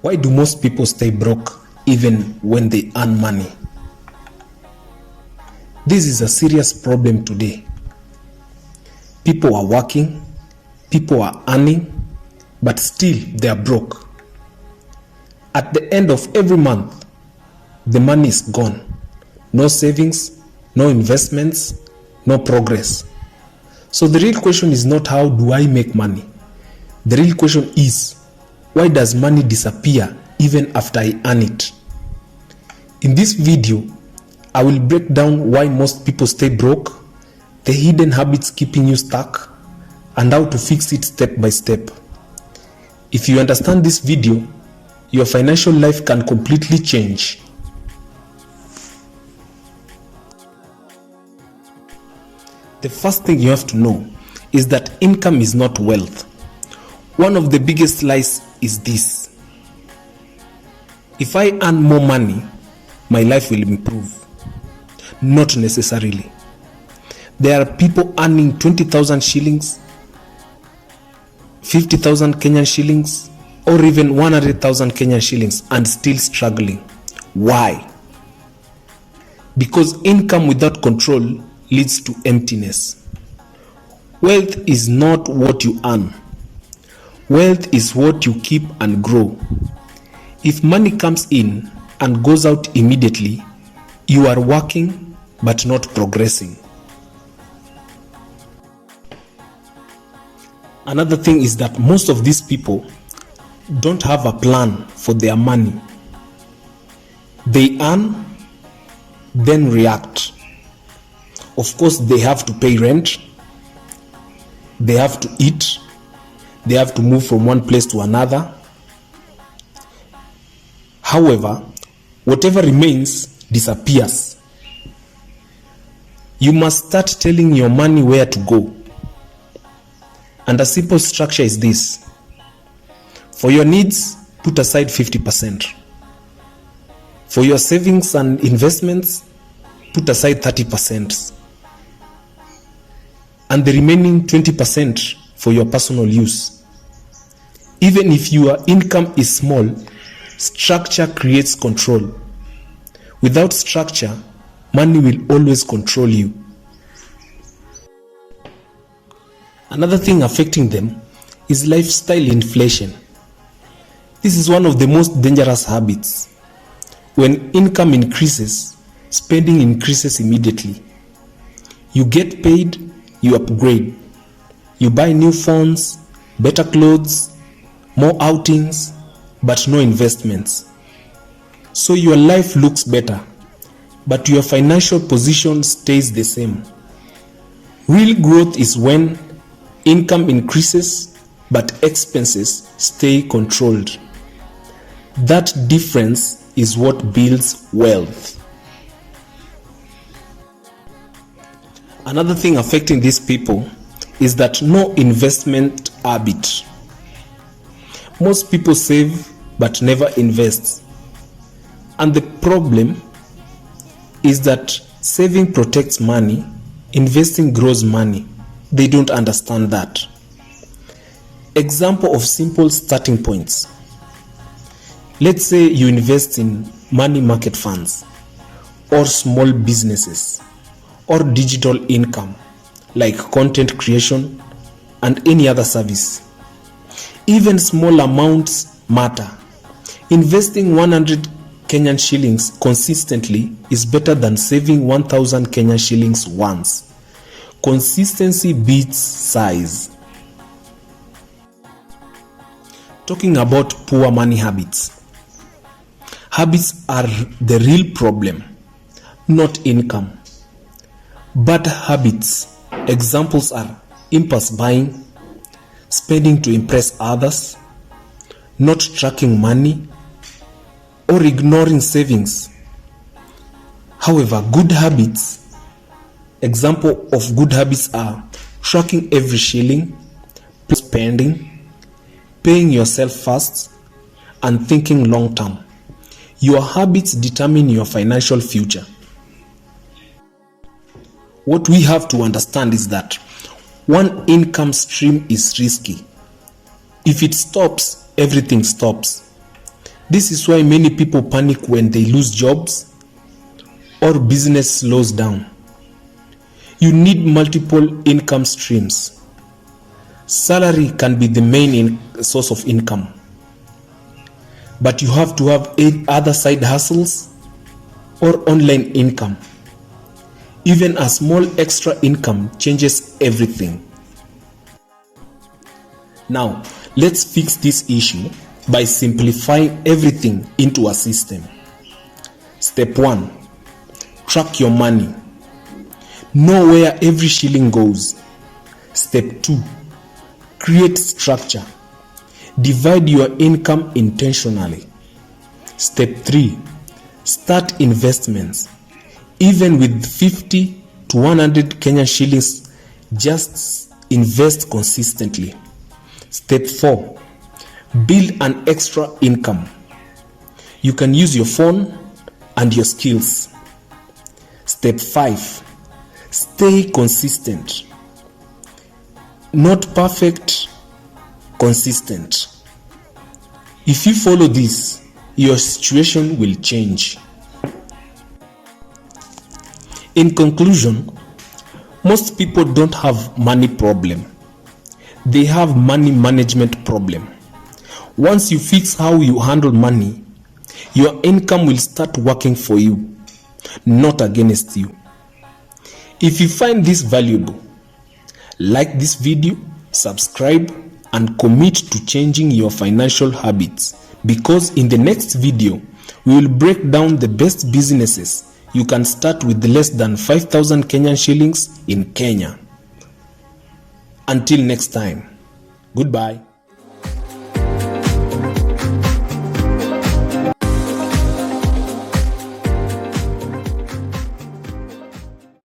Why do most people stay broke even when they earn money? This is a serious problem today. People are working, people are earning, but still they are broke. At the end of every month, the money is gone. No savings, no investments, no progress. So the real question is not how do I make money? The real question is, why does money disappear even after I earn it? In this video, I will break down why most people stay broke, the hidden habits keeping you stuck, and how to fix it step by step. If you understand this video, your financial life can completely change. The first thing you have to know is that income is not wealth. One of the biggest lies is this: if I earn more money, my life will improve. Not necessarily. There are people earning 20,000 shillings, 50,000 Kenyan shillings, or even 100,000 Kenyan shillings and still struggling. Why? Because income without control leads to emptiness. Wealth is not what you earn. Wealth is what you keep and grow. If money comes in and goes out immediately, you are working but not progressing. Another thing is that most of these people don't have a plan for their money. They earn, then react. Of course, they have to pay rent, they have to eat, they have to move from one place to another. However, whatever remains disappears. You must start telling your money where to go. And a simple structure is this: for your needs, put aside 50%. For your savings and investments, put aside 30%. And the remaining 20% for your personal use. Even if your income is small, structure creates control. Without structure, money will always control you. Another thing affecting them is lifestyle inflation. This is one of the most dangerous habits. When income increases, spending increases immediately. You get paid, you upgrade. You buy new phones, better clothes, more outings, but no investments. So your life looks better, but your financial position stays the same. Real growth is when income increases, but expenses stay controlled. That difference is what builds wealth. Another thing affecting these people is that no investment habit. Most people save but never invest. And the problem is that saving protects money, investing grows money. They don't understand that. Example of simple starting points. Let's say you invest in money market funds, or small businesses, or digital income like content creation and any other service. Even small amounts matter. Investing 100 Kenyan shillings consistently is better than saving 1,000 Kenyan shillings once. Consistency beats size. Talking about poor money habits. Habits are the real problem, not income. Bad habits, examples are impulse buying, spending to impress others, not tracking money, or ignoring savings. However, good habits, example of good habits are tracking every shilling, spending, paying yourself first, and thinking long term. Your habits determine your financial future. What we have to understand is that one income stream is risky. If it stops, everything stops. This is why many people panic when they lose jobs or business slows down. You need multiple income streams. Salary can be the main source of income, but you have to have 8 other side hustles or online income. Even a small extra income changes everything. Now, let's fix this issue by simplifying everything into a system. Step 1. Track your money. Know where every shilling goes. Step 2. Create structure. Divide your income intentionally. Step 3. Start investments. Even with 50 to 100 Kenyan shillings, just invest consistently. Step 4. Build an extra income. You can use your phone and your skills. Step 5. Stay consistent. Not perfect, consistent. If you follow this, your situation will change. In conclusion, most people don't have money problem. They have money management problem. Once you fix how you handle money, your income will start working for you, not against you. If you find this valuable, like this video, subscribe, and commit to changing your financial habits, because in the next video, we will break down the best businesses you can start with less than 5,000 Kenyan shillings in Kenya. Until next time, goodbye.